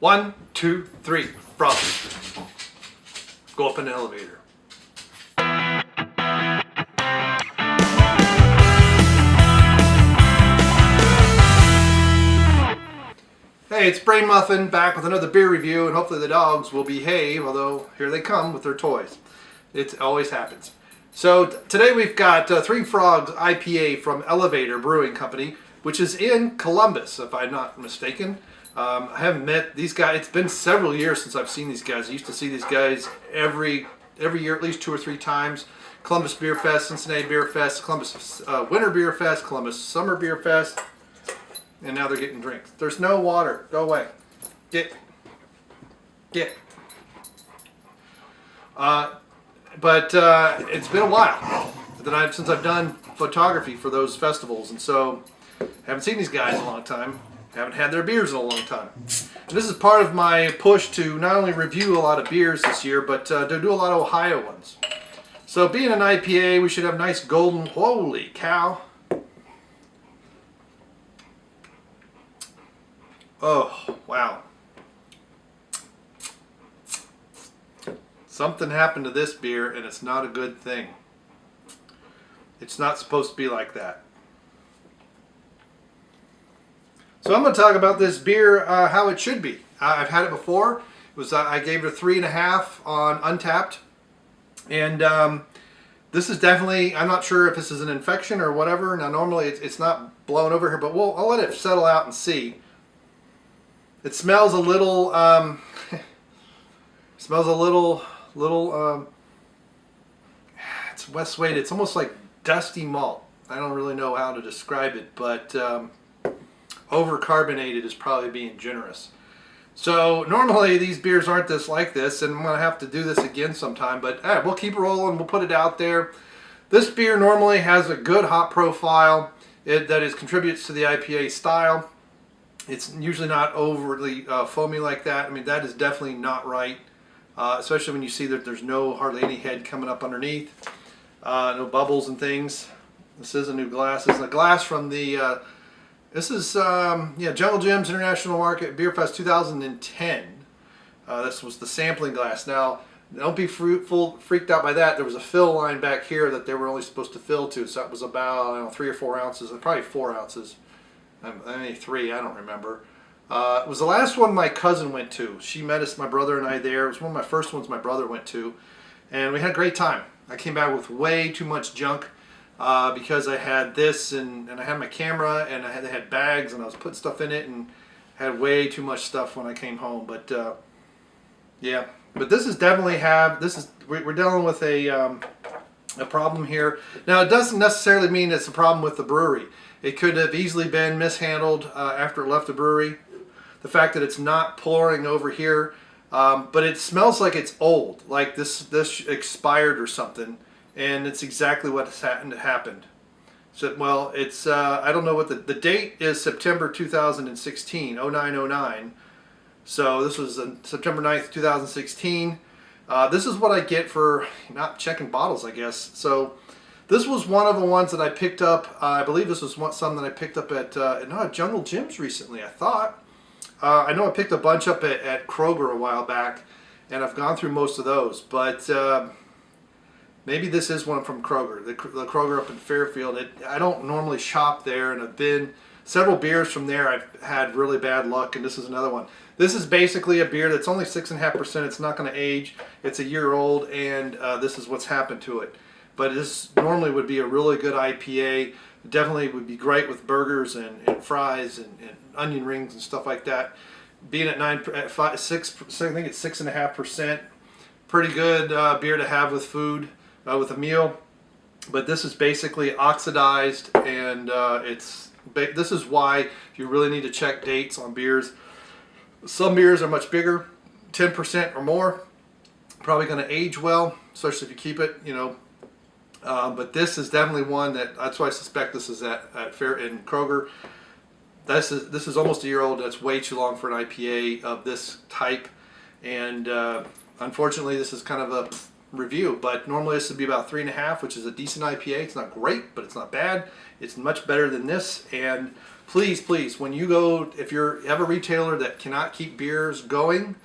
1, 2, 3, frogs. Go up an elevator. Hey, it's Brainmuffin back with another beer review, and hopefully the dogs will behave, although here they come with their toys. It always happens. So today we've got Three Frogs IPA from Elevator Brewing Company, which is in Columbus, if I'm not mistaken. I haven't met these guys. It's been several years since I've seen these guys. I used to see these guys every year, at least 2 or 3 times. Columbus Beer Fest, Cincinnati Beer Fest, Columbus Winter Beer Fest, Columbus Summer Beer Fest, and now they're getting drinks. There's no water. Go away. Get. But it's been a while since I've done photography for those festivals, and so haven't seen these guys in a long time. Haven't had their beers in a long time. And this is part of my push to not only review a lot of beers this year, but to do a lot of Ohio ones. So being an IPA, we should have nice golden, holy cow. Oh, wow. Something happened to this beer, and it's not a good thing. It's not supposed to be like that. So I'm going to talk about this beer, how it should be. I've had it before. It was I gave it a 3.5 on Untapped, and this is definitely, I'm not sure if this is an infection or whatever. Now normally it's not blown over here, but I'll let it settle out and see. It smells a little, it's West Wade. It's almost like dusty malt. I don't really know how to describe it, but over carbonated is probably being generous. So normally these beers aren't like this, and I'm going to have to do this again sometime, but we'll keep rolling. We'll put it out there. This beer normally has a good hop profile that contributes to the IPA style. It's usually not overly foamy like that. I mean, that is definitely not right, especially when you see that there's hardly any head coming up underneath, no bubbles and things. This is a new glass. This is a glass from the this is Jungle Jim's International Market Beer Fest 2010. This was the sampling glass. Now, don't be freaked out by that. There was a fill line back here that they were only supposed to fill to, so that was about, I don't know, 3 or 4 ounces, probably 4 ounces. Maybe 3, I don't remember. It was the last one my cousin went to. She met us, my brother and I, there. It was one of my first ones my brother went to, and we had a great time. I came back with way too much junk because I had this, and I had my camera, and I had bags, and I was putting stuff in it, and had way too much stuff when I came home. But yeah, but this is definitely we're dealing with a problem here. Now, it doesn't necessarily mean it's a problem with the brewery. It could have easily been mishandled after it left the brewery. The fact that it's not pouring over here, but it smells like it's old, like this expired or something, and it's exactly what has happened. So, well, it's I don't know what the date is. September 2016, 0909. So this was September 9th, 2016. This is what I get for not checking bottles, I guess. So this was one of the ones that I picked up. I believe this was some that I picked up at Jungle Jim's recently, I thought. I know I picked a bunch up at Kroger a while back, and I've gone through most of those. But maybe this is one from Kroger, the Kroger up in Fairfield. I don't normally shop there, and I've been several beers from there. I've had really bad luck, and this is another one. This is basically a beer that's only 6.5%. It's not going to age. It's a year old, and this is what's happened to it. But this normally would be a really good IPA. Definitely would be great with burgers and fries and onion rings and stuff like that. Being at 6, I think it's 6.5%. Pretty good beer to have with food, with a meal. But this is basically oxidized, and this is why you really need to check dates on beers. Some beers are much bigger, 10% or more. Probably going to age well, especially if you keep it, but this is definitely one that's why I suspect this is at Fair in Kroger. This is almost a year old. That's way too long for an IPA of this type, and unfortunately this is kind of a review. But normally this would be about 3.5, which is a decent IPA. It's not great, but it's not bad. It's much better than this, and please, when you go, if you have a retailer that cannot keep beers going,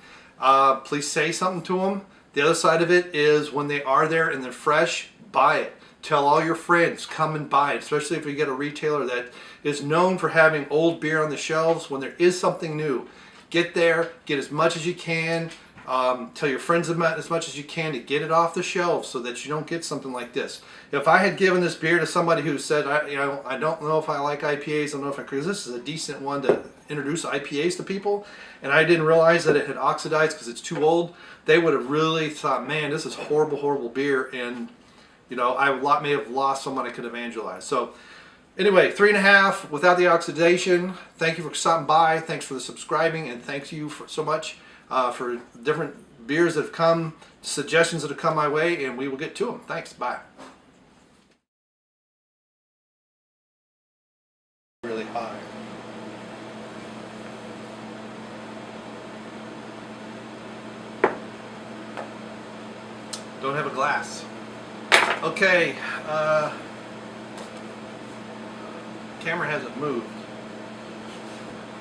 please say something to them. The other side of it is when they are there and they're fresh, buy it. Tell all your friends, come and buy it, especially if you get a retailer that is known for having old beer on the shelves. When there is something new, get there, get as much as you can. Tell your friends about as much as you can to get it off the shelves so that you don't get something like this. If I had given this beer to somebody who said, I don't know if I like IPAs, I don't know if because this is a decent one to introduce IPAs to people, and I didn't realize that it had oxidized because it's too old, they would have really thought, man, this is horrible, horrible beer, and I may have lost someone I could evangelize. So anyway, 3.5 without the oxidation. Thank you for stopping by. Thanks for the subscribing, and thank you so much for different beers that have come, suggestions that have come my way, and we will get to them. Thanks. Bye. Really high. Don't have a glass. Okay. Camera hasn't moved.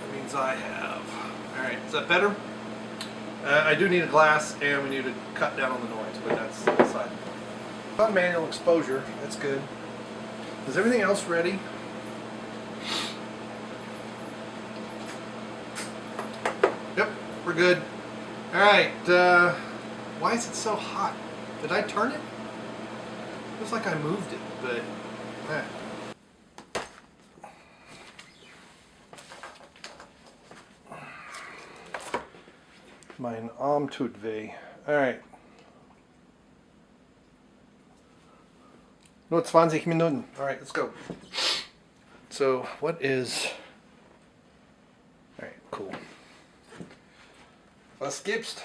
That means I have. All right. Is that better? I do need a glass, and we need to cut down on the noise, but that's aside. On manual exposure, that's good. Is everything else ready? Yep, we're good. All right. Why is it so hot? Did I turn it? Looks like I moved it, but. Mein Arm tut weh. Alright. Nur 20 Minuten. Alright, let's go. So, what is... Alright, cool. Was gibt's?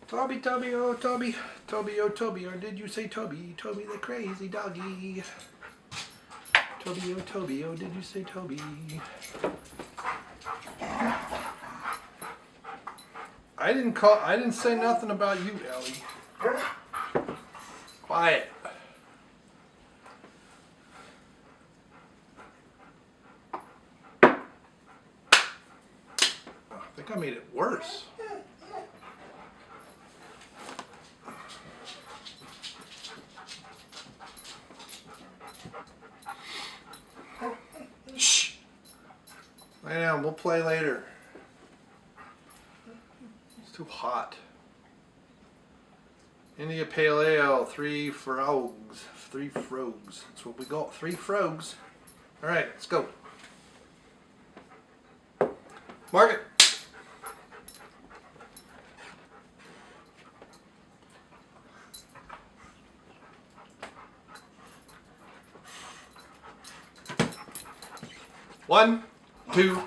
Toby, Toby, oh Toby. Toby, oh Toby, or did you say Toby? Toby the crazy doggy. Toby, oh Toby, oh did you say Toby? I didn't say nothing about you, Ellie. Quiet. I think I made it worse. Shh. Lay down, we'll play later. It's too hot. India Pale Ale, Three Frogs. Three Frogs. That's what we got. Three Frogs. Alright, let's go. Mark it. One, two,